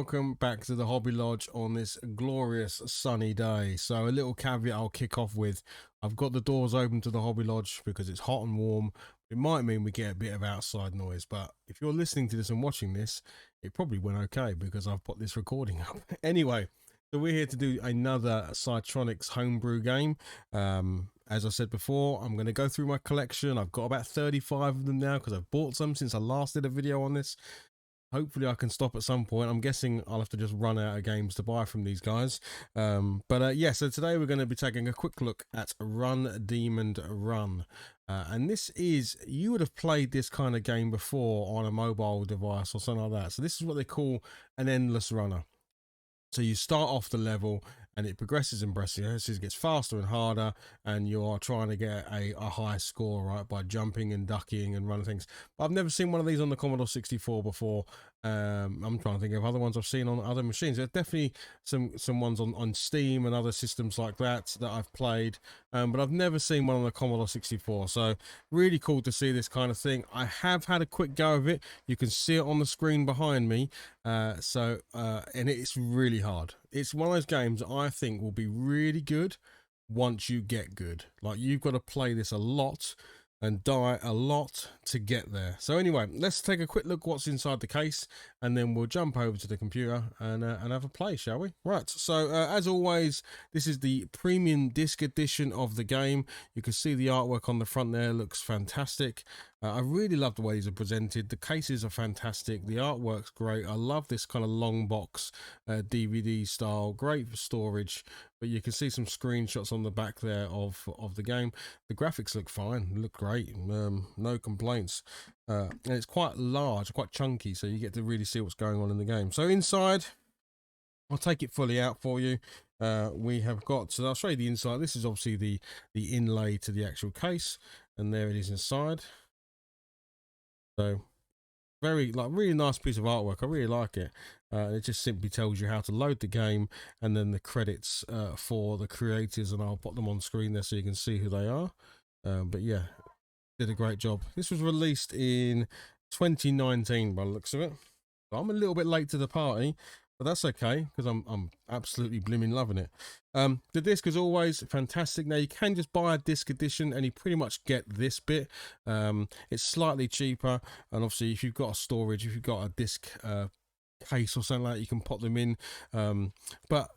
welcome back to the Hobby Lodge on this glorious sunny day. So a little caveat I'll kick off with: I've got the doors open to the Hobby Lodge because it's hot and warm. It might mean we get a bit of outside noise, but if you're listening to this and watching this, it probably went okay because I've put this recording up. Anyway, so we're here to do another Psytronik's homebrew game. As I said before, I'm going to go through my collection. I've got about 35 of them now because I've bought some since I last did a video on this. Hopefully I can stop at some point. I'm guessing I'll have to just run out of games to buy from these guys. Yeah, so today we're going to be taking a quick look at Run Demon Run. And this is, you would have played this kind of game before on a mobile device or something like that. So this is what they call an endless runner. So you start off the level and it progresses and progresses, it gets faster and harder, and you are trying to get a high score, right, by jumping and ducking and running things. But I've never seen one of these on the Commodore 64 before. I'm trying to think of other ones I've seen on other machines. There's definitely some ones on Steam and other systems like that I've played, but I've never seen one on the Commodore 64. So really cool to see this kind of thing. I have had a quick go of it. You can see it on the screen behind me. And it's really hard. It's one of those games I think will be really good once you get good. Like, you've got to play this a lot and die a lot to get there. So anyway, let's take a quick look what's inside the case, and then we'll jump over to the computer and have a play, shall we? Right, so as always, this is the premium disc edition of the game. You can see the artwork on the front there looks fantastic. I really love the way these are presented. The cases are fantastic. The artwork's great. I love this kind of long box DVD style. Great for storage. But you can see some screenshots on the back there of the game. The graphics look fine. Look great. No complaints. And it's quite large, quite chunky, so you get to really see what's going on in the game. So inside, I'll take it fully out for you. We have got, so I'll show you the inside. This is obviously the inlay to the actual case, and there it is inside. So really nice piece of artwork. I really like it. It just simply tells you how to load the game, and then the credits for the creators, and I'll put them on screen there so you can see who they are. But yeah, did a great job. This was released in 2019 by the looks of it. So I'm a little bit late to the party, but that's okay because I'm absolutely blimmin' loving it. The disc, as always, fantastic. Now you can just buy a disc edition and you pretty much get this bit. It's slightly cheaper, and obviously if you've got a storage, if you've got a disc case or something like that, you can pop them in. But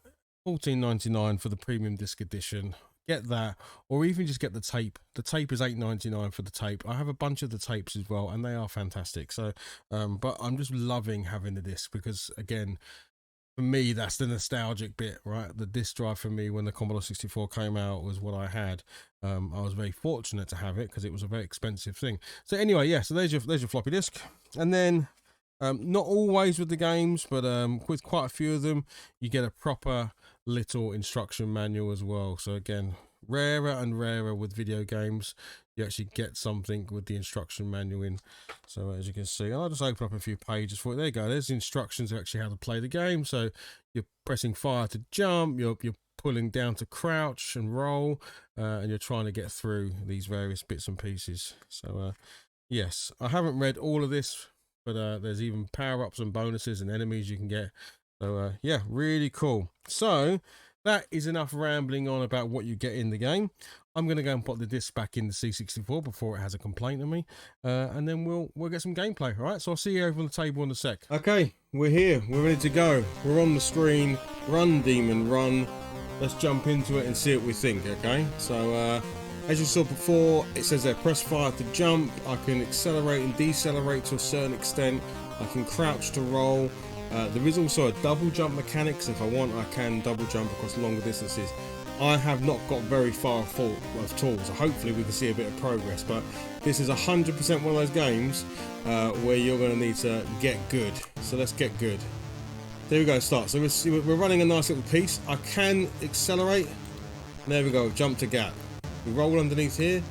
$14.99 for the premium disc edition. Get that, or even just get the tape. The tape is $8.99 for the tape. I have a bunch of the tapes as well, and they are fantastic. So but I'm just loving having the disc because, again, for me, that's the nostalgic bit, right? The disc drive for me when the Commodore 64 came out was what I had. I was very fortunate to have it because it was a very expensive thing. So anyway, yeah, so there's your floppy disk. And then not always with the games, but with quite a few of them, you get a proper little instruction manual as well. So again, rarer and rarer with video games, you actually get something with the instruction manual in. So as you can see, I'll just open up a few pages for it. There you go. There's the instructions of actually how to play the game. So you're pressing fire to jump, you're pulling down to crouch and roll, and you're trying to get through these various bits and pieces. So yes, I haven't read all of this, but there's even power-ups and bonuses and enemies you can get. So yeah, really cool. So that is enough rambling on about what you get in the game. I'm going to go and put the disc back in the C64 before it has a complaint on me, and then we'll get some gameplay. All right, so I'll see you over on the table in a sec. Okay, we're here. We're ready to go. We're on the screen. Run, Demon, run. Let's jump into it and see what we think. Okay, so as you saw before, it says there, press fire to jump. I can accelerate and decelerate to a certain extent. I can crouch to roll. There is also a double jump mechanic, so if I want, I can double jump across longer distances. I have not got very far of tools, so hopefully we can see a bit of progress, but this is 100% one of those games where you're going to need to get good. So let's get good. There we go, start. So we're running a nice little piece. I can accelerate. There we go, jump to gap. We roll underneath here,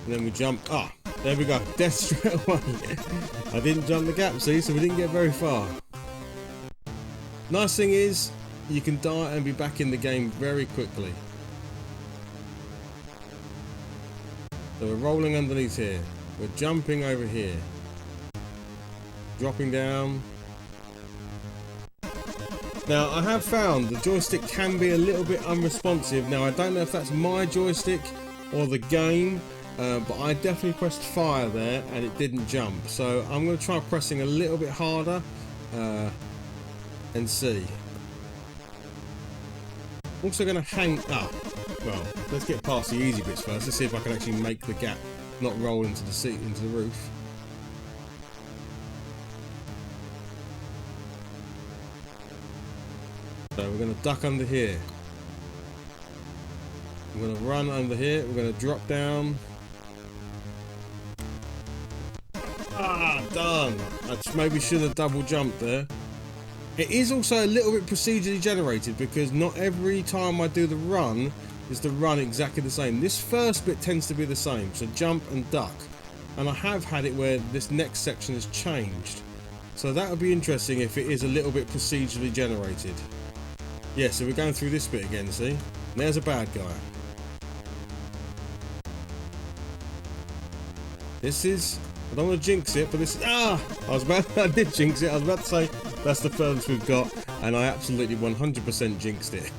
and then we jump. Ah, there we go, death straight away. I didn't jump the gap, see, so we didn't get very far. Nice thing is, you can die and be back in the game very quickly. So we're rolling underneath here. We're jumping over here. Dropping down. Now, I have found the joystick can be a little bit unresponsive. Now, I don't know if that's my joystick or the game, but I definitely pressed fire there and it didn't jump. So I'm going to try pressing a little bit harder and see. Also going to hang up. Well, let's get past the easy bits first. Let's see if I can actually make the gap not roll into the seat, into the roof. So we're going to duck under here. We're going to run under here. We're going to drop down. Ah, done. I just maybe should have double jumped there. It is also a little bit procedurally generated because not every time I do the run is the run exactly the same. This first bit tends to be the same, so jump and duck. And I have had it where this next section has changed. So that would be interesting if it is a little bit procedurally generated. Yeah, so we're going through this bit again, see? And there's a bad guy. This is... I don't want to jinx it, but this is... Ah! I did jinx it. I was about to say that's the furthest we've got, and I absolutely 100% jinxed it.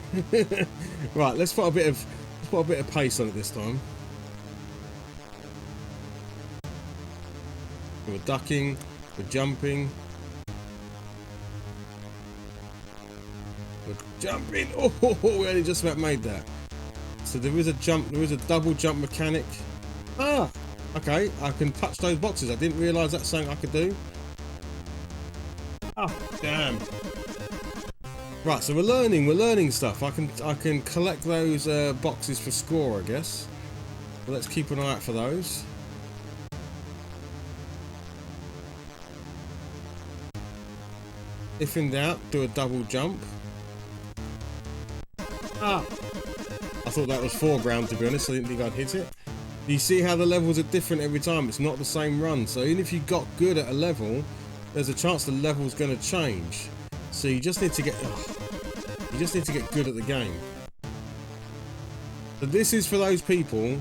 Right, let's put a bit of pace on it this time. We're ducking, we're jumping. We're jumping. Oh, we only just about made that. So there is a jump, there is a double jump mechanic. Ah! Okay, I can touch those boxes. I didn't realise that's something I could do. Oh, damn. Right, so we're learning stuff. I can collect those boxes for score, I guess. But let's keep an eye out for those. If in doubt, do a double jump. Ah! I thought that was foreground, to be honest. I didn't think I'd hit it. You see how the levels are different every time. It's not the same run. So even if you got good at a level, there's a chance the level's going to change. So you just need to get good at the game. So this is for those people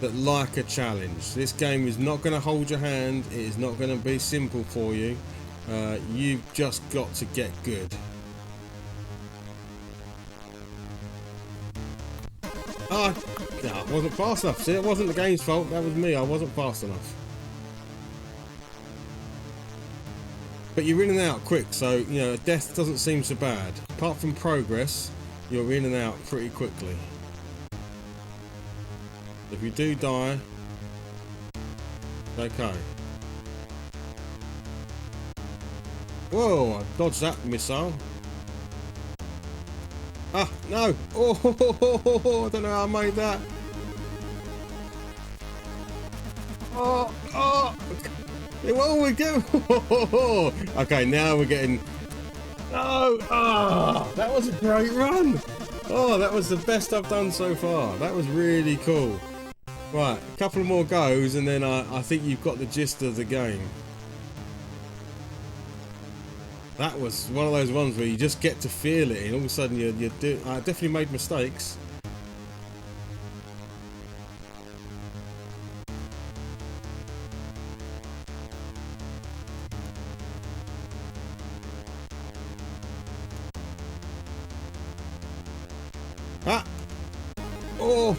that like a challenge. This game is not going to hold your hand. It is not going to be simple for you. You've just got to get good. Ah, no, I wasn't fast enough. See, it wasn't the game's fault. That was me. I wasn't fast enough. But you're in and out quick, so, you know, death doesn't seem so bad. Apart from progress, you're in and out pretty quickly. If you do die, okay. Whoa, I dodged that missile. Ah, no! Oh, I don't know how I made that. Oh! What we do? Okay, now we're getting... No! Oh, that was a great run! Oh, that was the best I've done so far. That was really cool. Right, a couple more goes and then I think you've got the gist of the game. That was one of those ones where you just get to feel it and all of a sudden you do... I definitely made mistakes. Ah! Oh!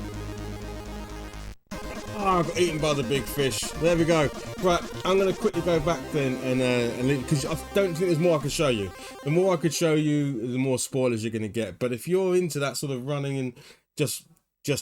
Oh, I got eaten by the big fish. There we go. Right, I'm going to quickly go back then and because I don't think there's more I can show you. The more I could show you, the more spoilers you're going to get. But if you're into that sort of running and just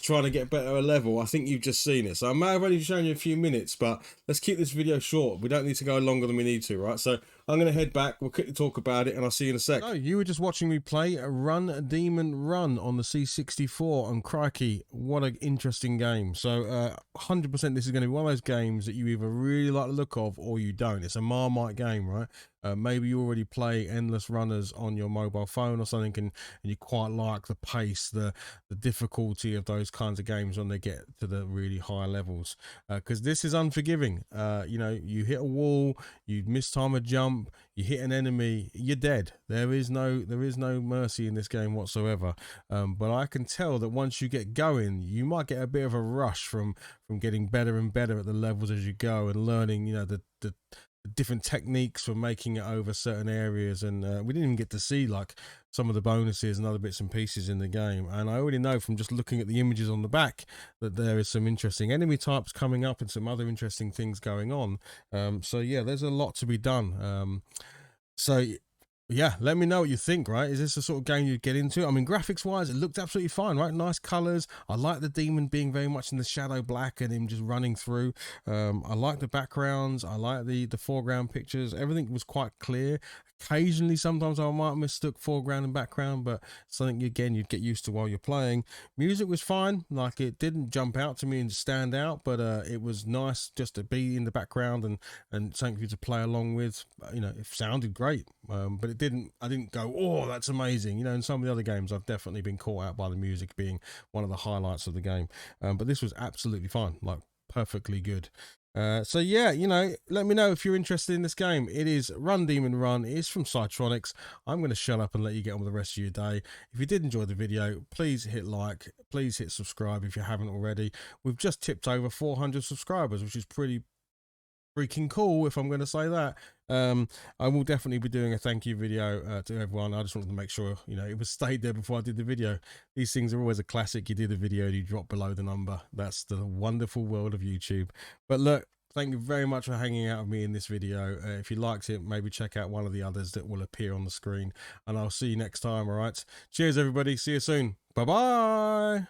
trying to get better at a level, I think you've just seen it. So I may have only shown you a few minutes, but let's keep this video short. We don't need to go longer than we need to, right? So I'm going to head back. We'll quickly talk about it, and I'll see you in a sec. So you were just watching me play Run Demon Run on the C64, and crikey, what an interesting game. So 100% this is going to be one of those games that you either really like the look of or you don't. It's a Marmite game, right? Maybe you already play endless runners on your mobile phone or something, and you quite like the pace, the difficulty of those kinds of games when they get to the really high levels. Because this is unforgiving. You know, you hit a wall, you mistime a jump, you hit an enemy, you're dead. There is no mercy in this game whatsoever. But I can tell that once you get going, you might get a bit of a rush from getting better and better at the levels as you go and learning, you know, the different techniques for making it over certain areas, and we didn't even get to see like some of the bonuses and other bits and pieces in the game. And I already know from just looking at the images on the back that there is some interesting enemy types coming up and some other interesting things going on. So yeah, there's a lot to be done. So yeah, let me know what you think, right? Is this the sort of game you'd get into? I mean, graphics wise, it looked absolutely fine, right? Nice colors. I like the demon being very much in the shadow black and him just running through. I like the backgrounds. I like the foreground pictures. Everything was quite clear. Occasionally, sometimes I might mistook foreground and background, but something again you'd get used to while you're playing. Music was fine. Like, it didn't jump out to me and stand out, but it was nice just to be in the background and something for you to play along with. You know, it sounded great, but it didn't. I didn't go, oh, that's amazing. You know, in some of the other games, I've definitely been caught out by the music being one of the highlights of the game. But this was absolutely fine, like perfectly good. So yeah, you know, let me know if you're interested in this game. It is Run Demon Run. It is from Psytronics. I'm going to shut up and let you get on with the rest of your day. If you did enjoy the video, please hit like, please hit subscribe if you haven't already. We've just tipped over 400 subscribers, which is pretty freaking cool, if I'm going to say that. I will definitely be doing a thank you video to everyone. I just wanted to make sure, you know, it was stayed there before I did the video. These things are always a classic. You did a video and you drop below the number. That's the wonderful world of YouTube. But look, thank you very much for hanging out with me in this video. If you liked it, maybe check out one of the others that will appear on the screen, and I'll see you next time. All right, cheers everybody, see you soon, bye bye.